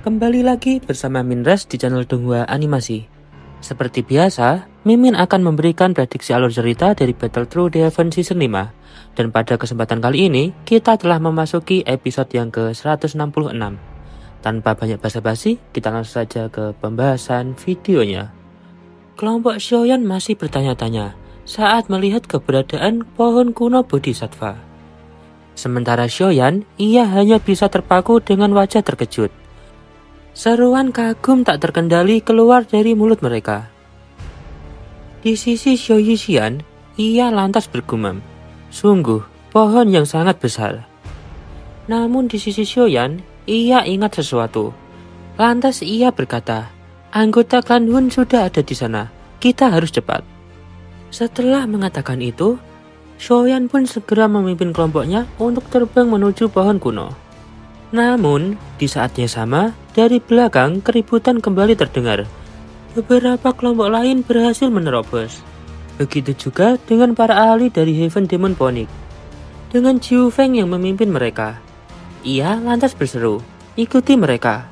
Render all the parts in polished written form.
Kembali lagi bersama Minres di channel Donghua Animasi. Seperti biasa, Mimin akan memberikan prediksi alur cerita dari Battle Through the Heaven Season 5. Dan pada kesempatan kali ini, kita telah memasuki episode yang ke-166. Tanpa banyak basa-basi, kita langsung saja ke pembahasan videonya. Kelompok Xiaoyan masih bertanya-tanya saat melihat keberadaan pohon kuno Bodhisattva. Sementara Xiaoyan, ia hanya bisa terpaku dengan wajah terkejut. Seruan kagum tak terkendali keluar dari mulut mereka. Di sisi Xiao Yixian, ia lantas bergumam, sungguh pohon yang sangat besar. Namun di sisi Xiaoyan, ia ingat sesuatu. Lantas ia berkata, anggota klan Hun sudah ada di sana, kita harus cepat. Setelah mengatakan itu, Xiaoyan pun segera memimpin kelompoknya untuk terbang menuju pohon kuno. Namun, di saat yang sama, dari belakang keributan kembali terdengar. Beberapa kelompok lain berhasil menerobos. Begitu juga dengan para ahli dari Heaven Demon Phoenix. Dengan Jiu Feng yang memimpin mereka. Ia lantas berseru, ikuti mereka.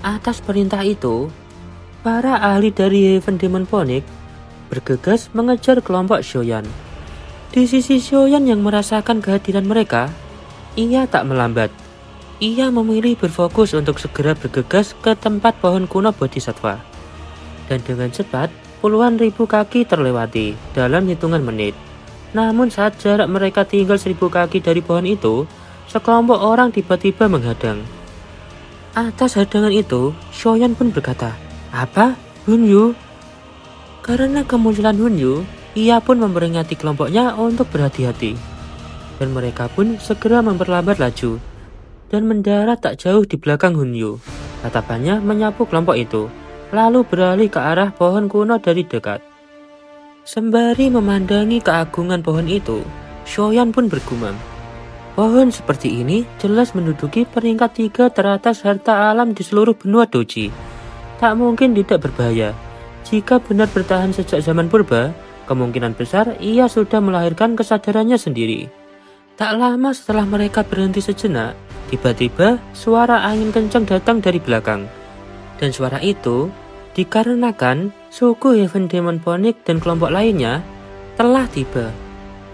Atas perintah itu, para ahli dari Heaven Demon Phoenix bergegas mengejar kelompok Xiaoyan. Di sisi Xiaoyan yang merasakan kehadiran mereka, ia tak melambat. Ia memilih berfokus untuk segera bergegas ke tempat pohon kuno Bodhisattva. Dan dengan cepat, puluhan ribu kaki terlewati dalam hitungan menit. Namun saat jarak mereka tinggal 1000 kaki dari pohon itu, sekelompok orang tiba-tiba menghadang. Atas hadangan itu, Xiaoyan pun berkata, apa? Hun Yu? Karena kemunculan Hun Yu, ia pun memperingati kelompoknya untuk berhati-hati. Dan mereka pun segera memperlambat laju dan mendarat tak jauh di belakang Hun Yu. Tatapannya menyapu kelompok itu, lalu beralih ke arah pohon kuno dari dekat. Sembari memandangi keagungan pohon itu, Xiaoyan pun bergumam. Pohon seperti ini jelas menduduki peringkat 3 teratas harta alam di seluruh benua Doji. Tak mungkin tidak berbahaya. Jika benar bertahan sejak zaman purba, kemungkinan besar ia sudah melahirkan kesadarannya sendiri. Tak lama setelah mereka berhenti sejenak, tiba-tiba suara angin kencang datang dari belakang. Dan suara itu dikarenakan suku Heaven Demon Phoenix dan kelompok lainnya telah tiba.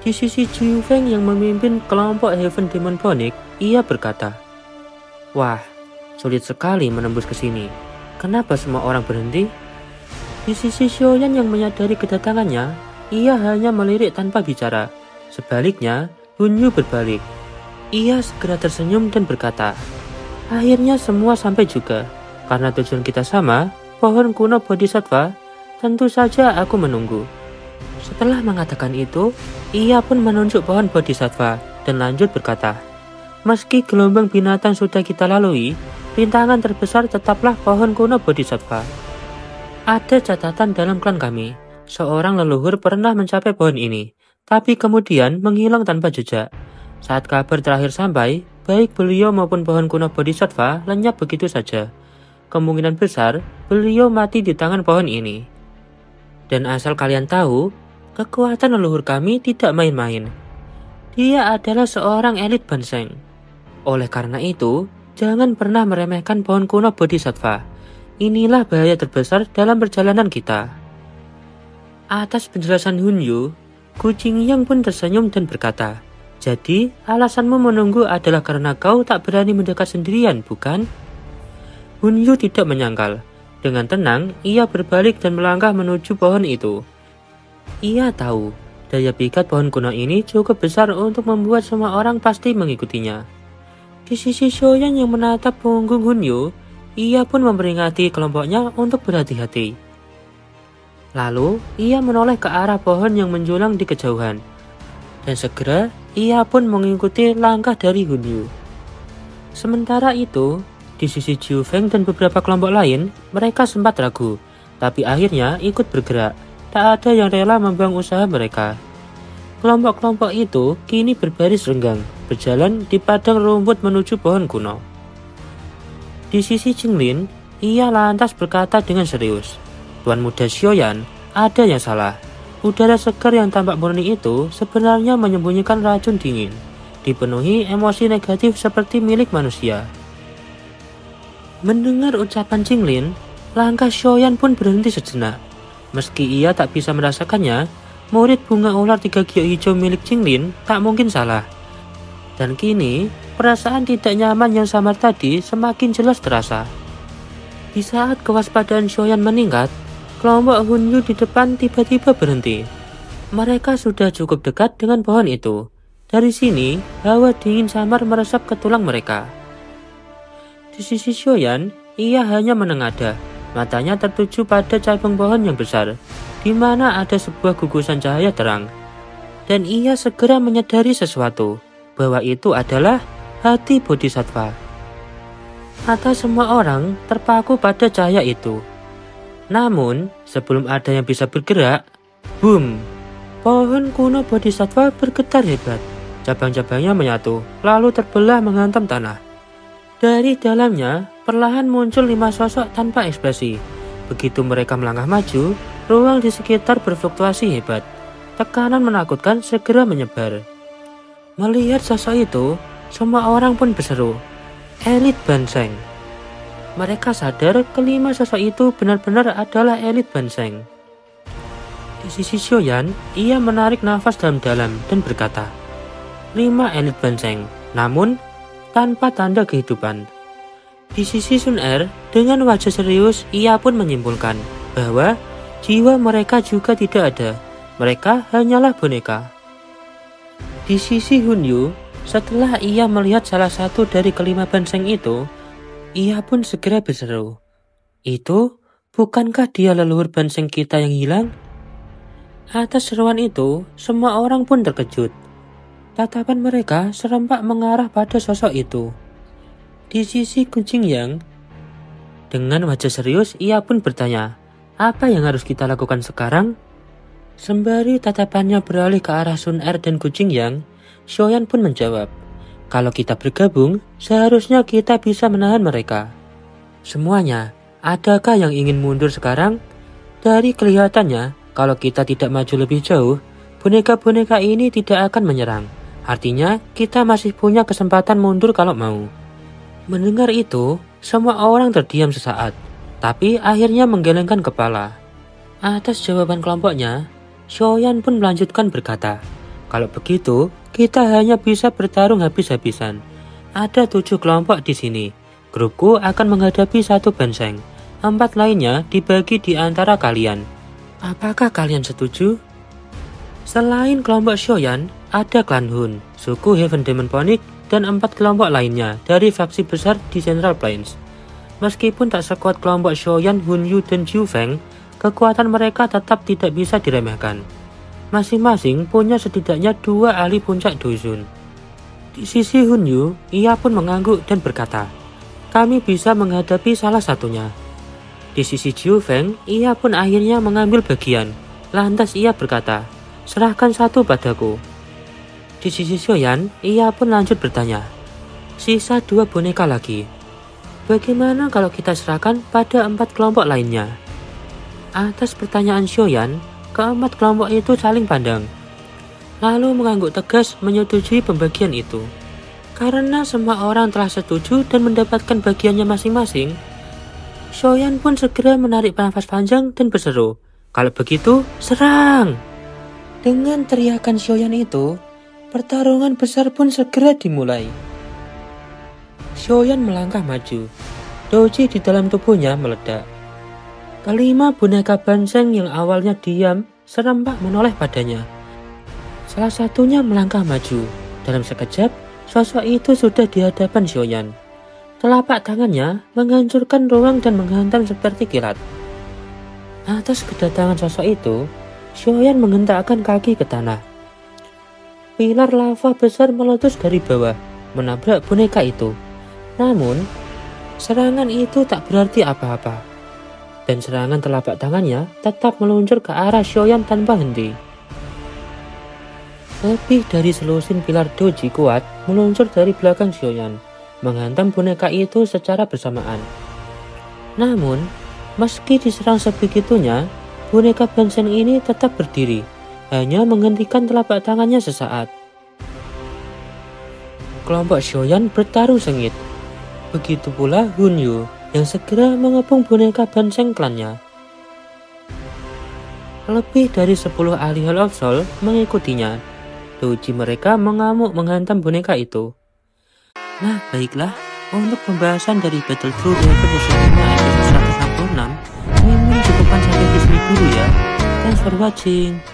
Di sisi Jiu Feng yang memimpin kelompok Heaven Demon Phoenix, ia berkata, wah, sulit sekali menembus ke sini. Kenapa semua orang berhenti? Di sisi Xiaoyan yang menyadari kedatangannya, ia hanya melirik tanpa bicara. Sebaliknya, Hun Yu berbalik. Ia segera tersenyum dan berkata, akhirnya semua sampai juga. Karena tujuan kita sama, pohon kuno Bodhisattva, tentu saja aku menunggu. Setelah mengatakan itu, ia pun menunjuk pohon Bodhisattva dan lanjut berkata, meski gelombang binatang sudah kita lalui, rintangan terbesar tetaplah pohon kuno Bodhisattva. Ada catatan dalam klan kami, seorang leluhur pernah mencapai pohon ini, tapi kemudian menghilang tanpa jejak. Saat kabar terakhir sampai, baik beliau maupun pohon kuno Bodhisattva lenyap begitu saja. Kemungkinan besar, beliau mati di tangan pohon ini. Dan asal kalian tahu, kekuatan leluhur kami tidak main-main. Dia adalah seorang elit Banseng. Oleh karena itu, jangan pernah meremehkan pohon kuno Bodhisattva. Inilah bahaya terbesar dalam perjalanan kita. Atas penjelasan Hun Yu, Gu Jingyang pun tersenyum dan berkata, jadi alasanmu menunggu adalah karena kau tak berani mendekat sendirian, bukan? Hun Yu tidak menyangkal. Dengan tenang, ia berbalik dan melangkah menuju pohon itu. Ia tahu, daya pikat pohon kuno ini cukup besar untuk membuat semua orang pasti mengikutinya. Di sisi Xiaoyan yang menatap punggung Hun Yu, ia pun memperingati kelompoknya untuk berhati-hati. Lalu, ia menoleh ke arah pohon yang menjulang di kejauhan. Dan segera, ia pun mengikuti langkah dari Hun Yu. Sementara itu, di sisi Jiu Feng dan beberapa kelompok lain, mereka sempat ragu, tapi akhirnya ikut bergerak. Tak ada yang rela membuang usaha mereka. Kelompok-kelompok itu kini berbaris renggang, berjalan di padang rumput menuju pohon kuno. Di sisi Jinglin, ia lantas berkata dengan serius, Tuan Muda Xiaoyan, ada yang salah. Udara segar yang tampak murni itu sebenarnya menyembunyikan racun dingin, dipenuhi emosi negatif seperti milik manusia. Mendengar ucapan Jinglin, langkah Xiaoyan pun berhenti sejenak. Meski ia tak bisa merasakannya, murid bunga ular 3 gio hijau milik Jinglin tak mungkin salah. Dan kini, perasaan tidak nyaman yang samar tadi semakin jelas terasa. Di saat kewaspadaan Xiaoyan meningkat, kelompok Hunyu di depan tiba-tiba berhenti. Mereka sudah cukup dekat dengan pohon itu. Dari sini, hawa dingin samar meresap ke tulang mereka. Di sisi Xiaoyan, ia hanya menengadah. Matanya tertuju pada cabang pohon yang besar, di mana ada sebuah gugusan cahaya terang. Dan ia segera menyadari sesuatu, bahwa itu adalah hati Bodhisattva. Mata semua orang terpaku pada cahaya itu. Namun, sebelum ada yang bisa bergerak, boom! Pohon kuno Bodhisattva bergetar hebat. Cabang-cabangnya menyatu, lalu terbelah menghantam tanah. Dari dalamnya, perlahan muncul 5 sosok tanpa ekspresi. Begitu mereka melangkah maju, ruang di sekitar berfluktuasi hebat. Tekanan menakutkan segera menyebar. Melihat sosok itu, semua orang pun berseru, "Elit Banseng!" Mereka sadar kelima sosok itu benar-benar adalah elit Banseng. Di sisi Xiaoyan, ia menarik nafas dalam-dalam dan berkata, 5 elit Banseng, namun tanpa tanda kehidupan. Di sisi Sun Er, dengan wajah serius, ia pun menyimpulkan bahwa jiwa mereka juga tidak ada. Mereka hanyalah boneka. Di sisi Hunyu, setelah ia melihat salah satu dari kelima Banseng itu, ia pun segera berseru, "Itu, bukankah dia leluhur Banseng kita yang hilang?" Atas seruan itu, semua orang pun terkejut. Tatapan mereka serempak mengarah pada sosok itu. Di sisi Kucing Yang, dengan wajah serius ia pun bertanya, "Apa yang harus kita lakukan sekarang?" Sembari tatapannya beralih ke arah Sun Er dan Kucing Yang, Xiaoyan pun menjawab, "Kalau kita bergabung, seharusnya kita bisa menahan mereka." Semuanya, adakah yang ingin mundur sekarang? Dari kelihatannya, kalau kita tidak maju lebih jauh, boneka-boneka ini tidak akan menyerang. Artinya, kita masih punya kesempatan mundur kalau mau. Mendengar itu, semua orang terdiam sesaat, tapi akhirnya menggelengkan kepala. Atas jawaban kelompoknya, Xiaoyan pun melanjutkan berkata, "Kalau begitu, kita hanya bisa bertarung habis-habisan. Ada 7 kelompok di sini. Grupku akan menghadapi 1 Banseng. 4 lainnya dibagi di antara kalian. Apakah kalian setuju?" Selain kelompok Xiaoyan, ada klan Hun, suku Heaven Demon Phoenix, dan 4 kelompok lainnya dari faksi besar di Central Plains. Meskipun tak sekuat kelompok Xiaoyan, Hunyu, dan Jiu Feng, kekuatan mereka tetap tidak bisa diremehkan. Masing-masing punya setidaknya 2 ahli puncak Douzun. Di sisi Hunyu, ia pun mengangguk dan berkata, "Kami bisa menghadapi salah satunya." Di sisi Jiu Feng, ia pun akhirnya mengambil bagian. Lantas ia berkata, "Serahkan 1 padaku." Di sisi Xiaoyan, ia pun lanjut bertanya, "Sisa 2 boneka lagi. Bagaimana kalau kita serahkan pada 4 kelompok lainnya?" Atas pertanyaan Xiaoyan, keempat kelompok itu saling pandang, lalu mengangguk tegas menyetujui pembagian itu. Karena semua orang telah setuju dan mendapatkan bagiannya masing-masing, Xiaoyan pun segera menarik nafas panjang dan berseru, "Kalau begitu, serang!" Dengan teriakan Xiaoyan itu, pertarungan besar pun segera dimulai. Xiaoyan melangkah maju. Doji di dalam tubuhnya meledak. Kelima boneka Banseng yang awalnya diam serempak menoleh padanya. Salah satunya melangkah maju. Dalam sekejap, sosok itu sudah di hadapan Xiaoyan. Telapak tangannya menghancurkan ruang dan menghantam seperti kilat. Atas kedatangan sosok itu, Xiaoyan menghentakkan kaki ke tanah. Pilar lava besar meletus dari bawah, menabrak boneka itu. Namun, serangan itu tak berarti apa-apa. Dan serangan telapak tangannya tetap meluncur ke arah Xiaoyan tanpa henti. Lebih dari selusin pilar doji kuat meluncur dari belakang Xiaoyan, menghantam boneka itu secara bersamaan. Namun, meski diserang sebegitunya, boneka Banseng ini tetap berdiri, hanya menghentikan telapak tangannya sesaat. Kelompok Xiaoyan bertaruh sengit. Begitu pula Hunyu. yang segera mengepung boneka Banseng klannya. Lebih dari 10 ahli Hall of Soul mengikutinya. Doji mereka mengamuk menghantam boneka itu. Nah, baiklah, untuk pembahasan dari Battle Through the Heaven Season 5 episode 166, Mimin cukupkan sampai di sini dulu ya. Thanks for watching.